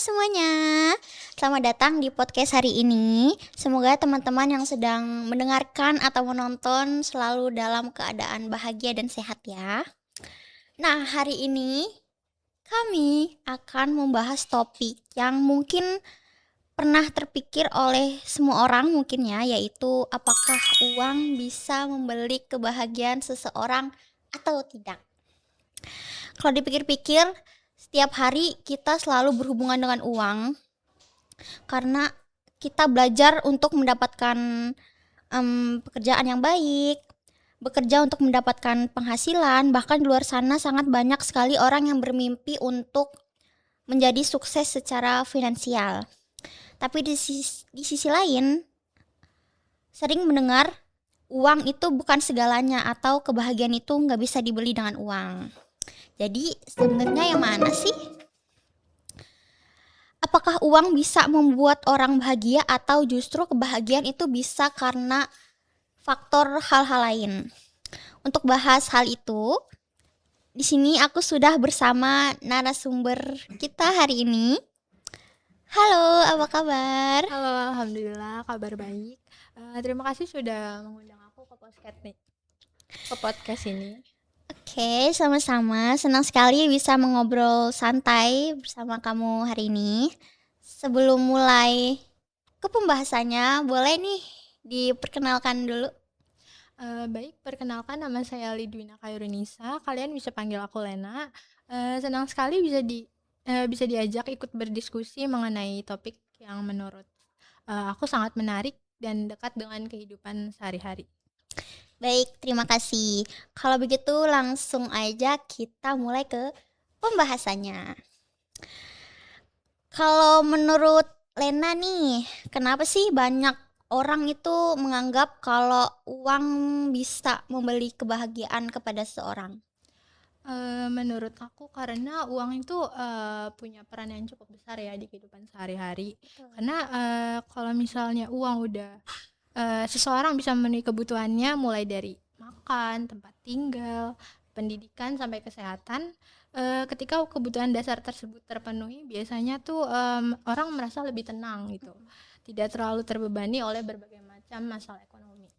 semuanya, selamat datang di podcast hari ini. Semoga teman-teman yang sedang mendengarkan atau menonton selalu dalam keadaan bahagia dan sehat ya. Nah, hari ini kami akan membahas topik yang mungkin pernah terpikir oleh semua orang mungkin ya, yaitu apakah uang bisa membeli kebahagiaan seseorang atau tidak. Kalau dipikir-pikir, setiap hari kita selalu berhubungan dengan uang karena kita belajar untuk mendapatkan pekerjaan yang baik, bekerja untuk mendapatkan penghasilan. Bahkan di luar sana sangat banyak sekali orang yang bermimpi untuk menjadi sukses secara finansial. Tapi di sisi lain, sering mendengar uang itu bukan segalanya atau kebahagiaan itu nggak bisa dibeli dengan uang. Jadi sebenarnya yang mana sih? Apakah uang bisa membuat orang bahagia atau justru kebahagiaan itu bisa karena faktor hal-hal lain? Untuk bahas hal itu, di sini aku sudah bersama narasumber kita hari ini. Halo, apa kabar? Halo, alhamdulillah kabar baik. Terima kasih sudah mengundang aku ke podcast ini. Oke, sama-sama. Senang sekali bisa mengobrol santai bersama kamu hari ini. Sebelum mulai ke pembahasannya, boleh nih diperkenalkan dulu. Baik, perkenalkan nama saya Lidwina Khairunisa. Kalian bisa panggil aku Lena. Senang sekali bisa diajak ikut berdiskusi mengenai topik yang menurut aku sangat menarik dan dekat dengan kehidupan sehari-hari. Baik, terima kasih. Kalau begitu langsung aja kita mulai ke pembahasannya. Kalau menurut Lena nih, kenapa sih banyak orang itu menganggap kalau uang bisa membeli kebahagiaan kepada seseorang? Menurut aku karena uang itu punya peran yang cukup besar ya di kehidupan sehari-hari. Betul. Karena kalau misalnya uang udah seseorang bisa memenuhi kebutuhannya mulai dari makan, tempat tinggal, pendidikan sampai kesehatan. Ketika kebutuhan dasar tersebut terpenuhi, biasanya tuh orang merasa lebih tenang gitu, tidak terlalu terbebani oleh berbagai macam masalah ekonomi.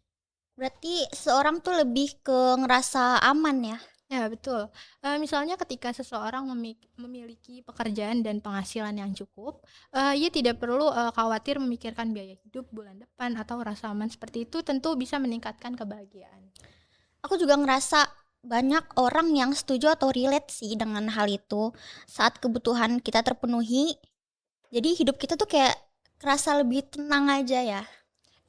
Berarti seseorang tuh lebih ke ngerasa aman ya? Ya betul. Misalnya ketika seseorang memiliki pekerjaan dan penghasilan yang cukup, ia tidak perlu khawatir memikirkan biaya hidup bulan depan atau rasa aman seperti itu tentu bisa meningkatkan kebahagiaan. Aku juga ngerasa banyak orang yang setuju atau relate sih dengan hal itu. Saat kebutuhan kita terpenuhi, jadi hidup kita tuh kayak kerasa lebih tenang aja ya.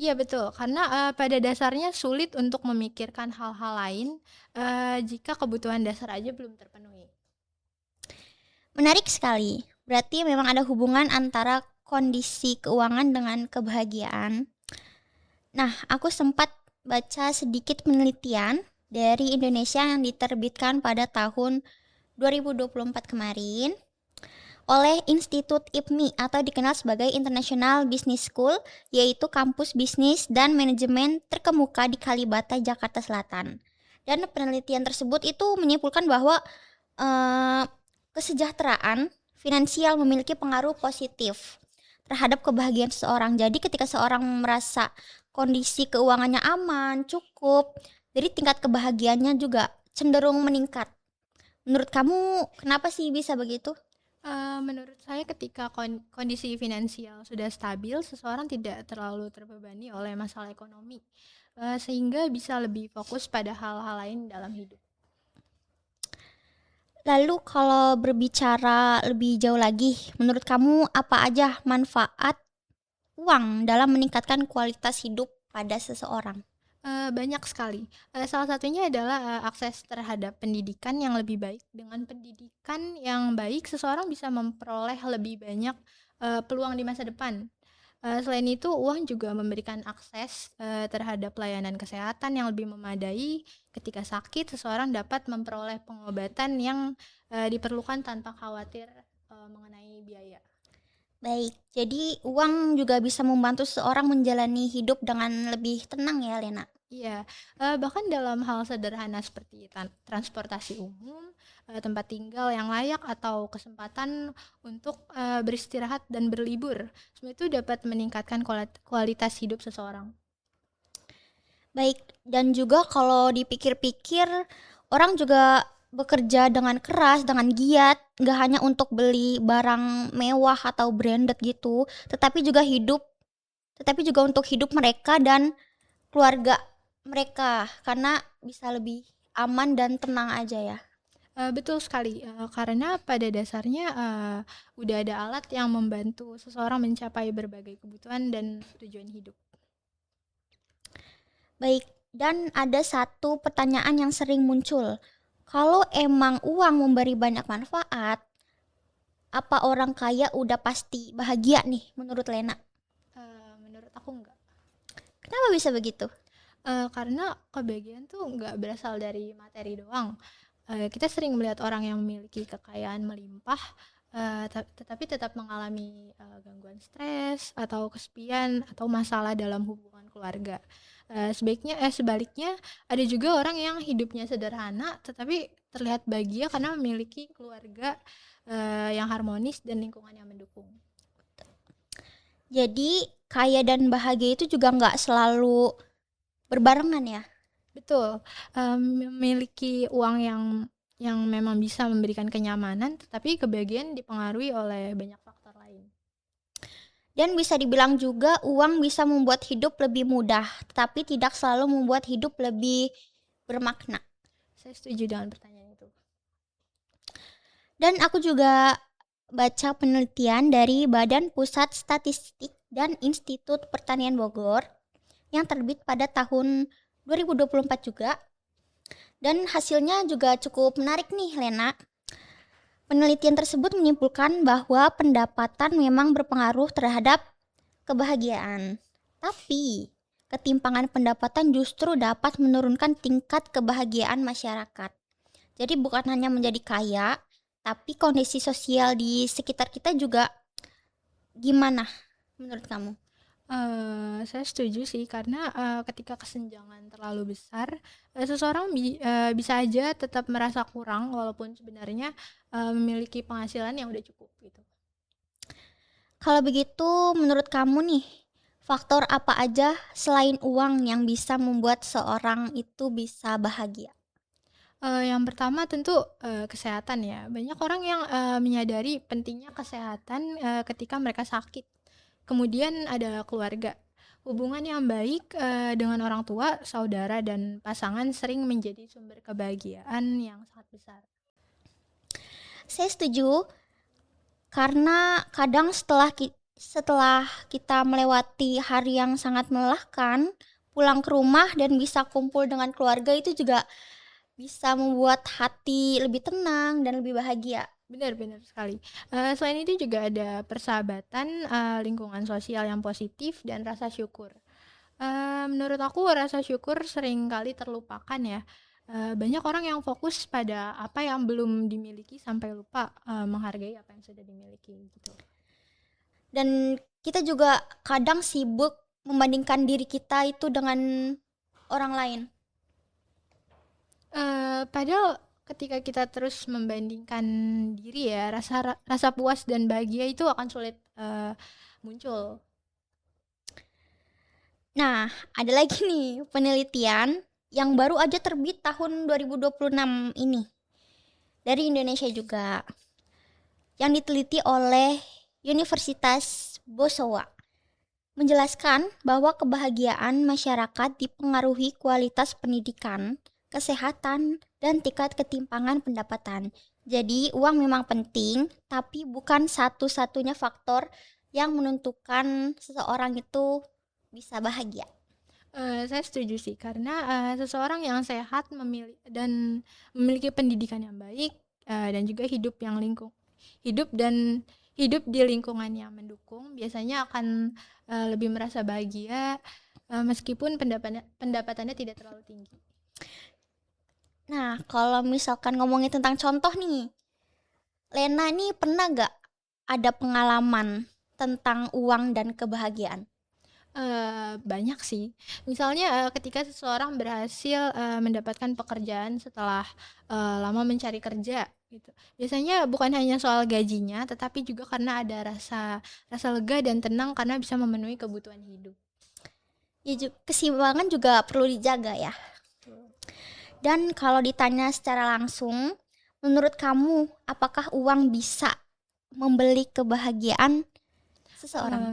Iya betul, karena pada dasarnya sulit untuk memikirkan hal-hal lain jika kebutuhan dasar aja belum terpenuhi. Menarik sekali. Berarti memang ada hubungan antara kondisi keuangan dengan kebahagiaan. Nah, aku sempat baca sedikit penelitian dari Indonesia yang diterbitkan pada tahun 2024 kemarin oleh Institut IPMI atau dikenal sebagai International Business School, yaitu kampus bisnis dan manajemen terkemuka di Kalibata, Jakarta Selatan. Dan penelitian tersebut itu menyimpulkan bahwa eh, kesejahteraan finansial memiliki pengaruh positif terhadap kebahagiaan seseorang. Jadi ketika seorang merasa kondisi keuangannya aman, cukup, jadi tingkat kebahagiaannya juga cenderung meningkat. Menurut kamu kenapa sih bisa begitu? Menurut saya ketika kondisi finansial sudah stabil, seseorang tidak terlalu terbebani oleh masalah ekonomi, sehingga bisa lebih fokus pada hal-hal lain dalam hidup. Lalu kalau berbicara lebih jauh lagi, menurut kamu apa aja manfaat uang dalam meningkatkan kualitas hidup pada seseorang? Banyak sekali, salah satunya adalah akses terhadap pendidikan yang lebih baik. Dengan pendidikan yang baik, seseorang bisa memperoleh lebih banyak peluang di masa depan. Selain itu, uang juga memberikan akses terhadap layanan kesehatan yang lebih memadai. Ketika sakit, seseorang dapat memperoleh pengobatan yang diperlukan tanpa khawatir mengenai biaya. Baik, jadi uang juga bisa membantu seseorang menjalani hidup dengan lebih tenang ya, Lena. Iya, bahkan dalam hal sederhana seperti transportasi umum, tempat tinggal yang layak atau kesempatan untuk, beristirahat dan berlibur, semua itu dapat meningkatkan kualitas hidup seseorang. Baik, dan juga kalau dipikir-pikir, orang juga bekerja dengan keras, dengan giat, nggak hanya untuk beli barang mewah atau branded gitu, tetapi juga untuk hidup mereka dan keluarga mereka, karena bisa lebih aman dan tenang aja ya. Betul sekali, karena pada dasarnya, udah ada alat yang membantu seseorang mencapai berbagai kebutuhan dan tujuan hidup. Baik, dan ada satu pertanyaan yang sering muncul. Kalau emang uang memberi banyak manfaat, apa orang kaya udah pasti bahagia nih menurut Lena? Menurut aku enggak. Kenapa bisa begitu? Karena kebahagiaan tuh nggak berasal dari materi doang. Kita sering melihat orang yang memiliki kekayaan melimpah, tetapi tetap mengalami, gangguan stres atau kesepian atau masalah dalam hubungan keluarga. Sebaliknya ada juga orang yang hidupnya sederhana tetapi terlihat bahagia karena memiliki keluarga, yang harmonis dan lingkungan yang mendukung. Jadi kaya dan bahagia itu juga nggak selalu berbarengan ya. Betul, memiliki uang yang memang bisa memberikan kenyamanan, tetapi kebahagiaan dipengaruhi oleh banyak faktor lain. Dan bisa dibilang juga uang bisa membuat hidup lebih mudah, tetapi tidak selalu membuat hidup lebih bermakna. Saya setuju dengan pertanyaan itu. Dan aku juga baca penelitian dari Badan Pusat Statistik dan Institut Pertanian Bogor yang terbit pada tahun 2024 juga. Dan hasilnya juga cukup menarik nih, Lena. Penelitian tersebut menyimpulkan bahwa pendapatan memang berpengaruh terhadap kebahagiaan. Tapi, ketimpangan pendapatan justru dapat menurunkan tingkat kebahagiaan masyarakat. Jadi bukan hanya menjadi kaya, tapi kondisi sosial di sekitar kita juga gimana menurut kamu? Saya setuju sih karena, ketika kesenjangan terlalu besar, seseorang bisa aja tetap merasa kurang walaupun sebenarnya, memiliki penghasilan yang udah cukup gitu. Kalau begitu menurut kamu nih, faktor apa aja selain uang yang bisa membuat seorang itu bisa bahagia? Yang pertama tentu, kesehatan ya. Banyak orang yang, menyadari pentingnya kesehatan, ketika mereka sakit. Kemudian ada keluarga. Hubungan yang baik, dengan orang tua, saudara, dan pasangan sering menjadi sumber kebahagiaan yang sangat besar. Saya setuju karena kadang setelah kita melewati hari yang sangat melelahkan, pulang ke rumah dan bisa kumpul dengan keluarga itu juga bisa membuat hati lebih tenang dan lebih bahagia. Benar benar sekali. Selain itu juga ada persahabatan, lingkungan sosial yang positif, dan rasa syukur. Menurut aku rasa syukur seringkali terlupakan ya. Banyak orang yang fokus pada apa yang belum dimiliki sampai lupa, menghargai apa yang sudah dimiliki gitu. Dan kita juga kadang sibuk membandingkan diri kita itu dengan orang lain. Padahal ketika kita terus membandingkan diri ya, rasa puas dan bahagia itu akan sulit, muncul. Nah, ada lagi nih penelitian yang baru aja terbit tahun 2026 ini dari Indonesia juga yang diteliti oleh Universitas Bosowa menjelaskan bahwa kebahagiaan masyarakat dipengaruhi kualitas pendidikan, kesehatan, dan tingkat ketimpangan pendapatan. Jadi uang memang penting, tapi bukan satu-satunya faktor yang menentukan seseorang itu bisa bahagia. Saya setuju sih karena, seseorang yang sehat dan memiliki pendidikan yang baik, dan juga hidup di lingkungan yang mendukung biasanya akan, lebih merasa bahagia, meskipun pendapatannya tidak terlalu tinggi. Nah, kalau misalkan ngomongin tentang contoh nih, Lena nih pernah gak ada pengalaman tentang uang dan kebahagiaan? Banyak sih. Misalnya, ketika seseorang berhasil, mendapatkan pekerjaan setelah, lama mencari kerja gitu. Biasanya bukan hanya soal gajinya, tetapi juga karena ada rasa rasa lega dan tenang karena bisa memenuhi kebutuhan hidup. Ya keseimbangan juga perlu dijaga ya. Dan kalau ditanya secara langsung, menurut kamu apakah uang bisa membeli kebahagiaan seseorang?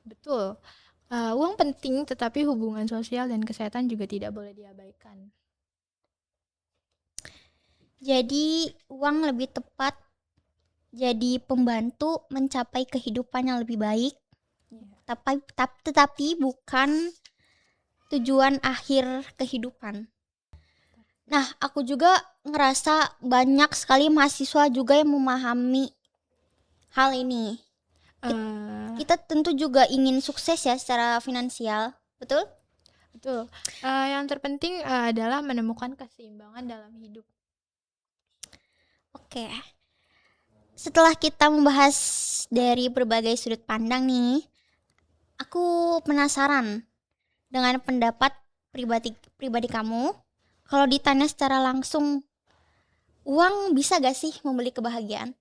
Betul. Uang penting, tetapi hubungan sosial dan kesehatan juga tidak boleh diabaikan. Jadi uang lebih tepat jadi pembantu mencapai kehidupan yang lebih baik, Iya. tetapi bukan tujuan akhir kehidupan. Nah, aku juga ngerasa banyak sekali mahasiswa juga yang memahami hal ini. Eee, Kita tentu juga ingin sukses ya secara finansial, betul? Betul. Yang terpenting, adalah menemukan keseimbangan dalam hidup. Oke. Setelah kita membahas dari berbagai sudut pandang nih, aku penasaran dengan pendapat pribadi pribadi kamu. Kalau ditanya secara langsung, uang bisa gak sih membeli kebahagiaan?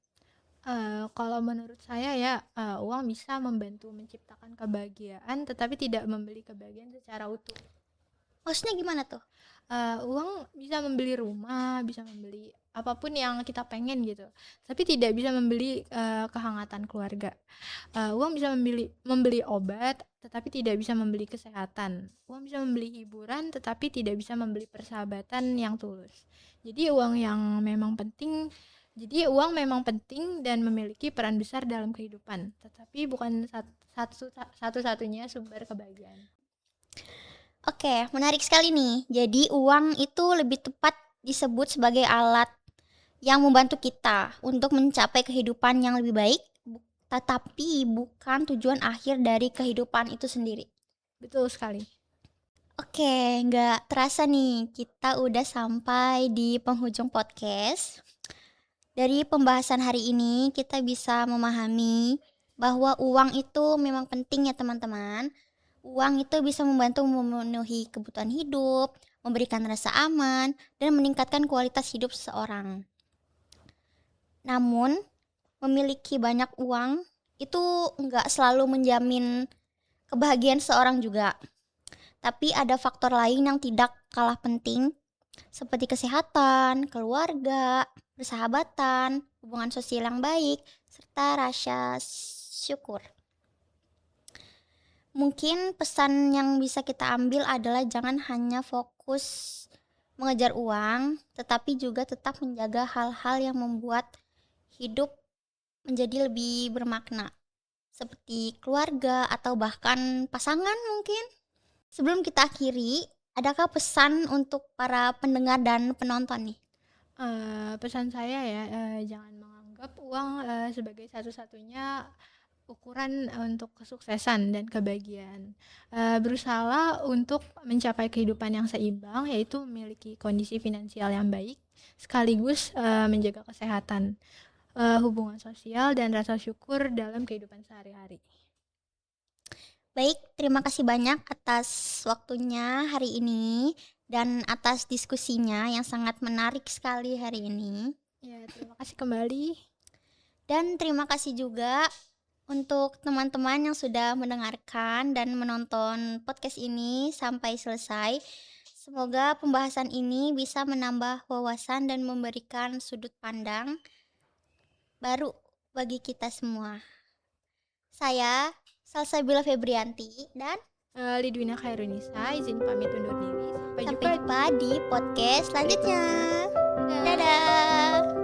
Kalau menurut saya ya, uang bisa membantu menciptakan kebahagiaan, tetapi tidak membeli kebahagiaan secara utuh. Maksudnya gimana tuh? Uang bisa membeli rumah, bisa membeli apapun yang kita pengen gitu, tapi tidak bisa membeli, kehangatan keluarga. Uang bisa membeli obat, tetapi tidak bisa membeli kesehatan. Uang bisa membeli hiburan, tetapi tidak bisa membeli persahabatan yang tulus. Jadi uang memang penting dan memiliki peran besar dalam kehidupan, tetapi bukan satu-satunya sumber kebahagiaan. Oke, menarik sekali nih. Jadi uang itu lebih tepat disebut sebagai alat yang membantu kita untuk mencapai kehidupan yang lebih baik, tetapi bukan tujuan akhir dari kehidupan itu sendiri. Betul sekali. Oke, nggak terasa nih kita udah sampai di penghujung podcast. Dari pembahasan hari ini kita bisa memahami bahwa uang itu memang penting ya teman-teman. Uang itu bisa membantu memenuhi kebutuhan hidup, memberikan rasa aman, dan meningkatkan kualitas hidup seseorang. Namun, memiliki banyak uang itu nggak selalu menjamin kebahagiaan seorang juga. Tapi ada faktor lain yang tidak kalah penting, seperti kesehatan, keluarga, persahabatan, hubungan sosial yang baik, serta rasa syukur. Mungkin pesan yang bisa kita ambil adalah jangan hanya fokus mengejar uang, tetapi juga tetap menjaga hal-hal yang membuat hidup menjadi lebih bermakna, seperti keluarga atau bahkan pasangan mungkin. Sebelum kita akhiri, adakah pesan untuk para pendengar dan penonton nih? Pesan saya ya, jangan menganggap uang, sebagai satu-satunya ukuran untuk kesuksesan dan kebahagiaan. Berusahalah untuk mencapai kehidupan yang seimbang, yaitu memiliki kondisi finansial yang baik, sekaligus, menjaga kesehatan, hubungan sosial dan rasa syukur dalam kehidupan sehari-hari. Baik, terima kasih banyak atas waktunya hari ini dan atas diskusinya yang sangat menarik sekali hari ini. Ya, terima kasih kembali. Dan terima kasih juga untuk teman-teman yang sudah mendengarkan dan menonton podcast ini sampai selesai. Semoga pembahasan ini bisa menambah wawasan dan memberikan sudut pandang baru bagi kita semua. Saya Salsabila Febrianti dan Lidwina Khairunisa, izin pamit undur diri. Sampai sampai jumpa. jumpa di podcast selanjutnya. Dadah. Dadah.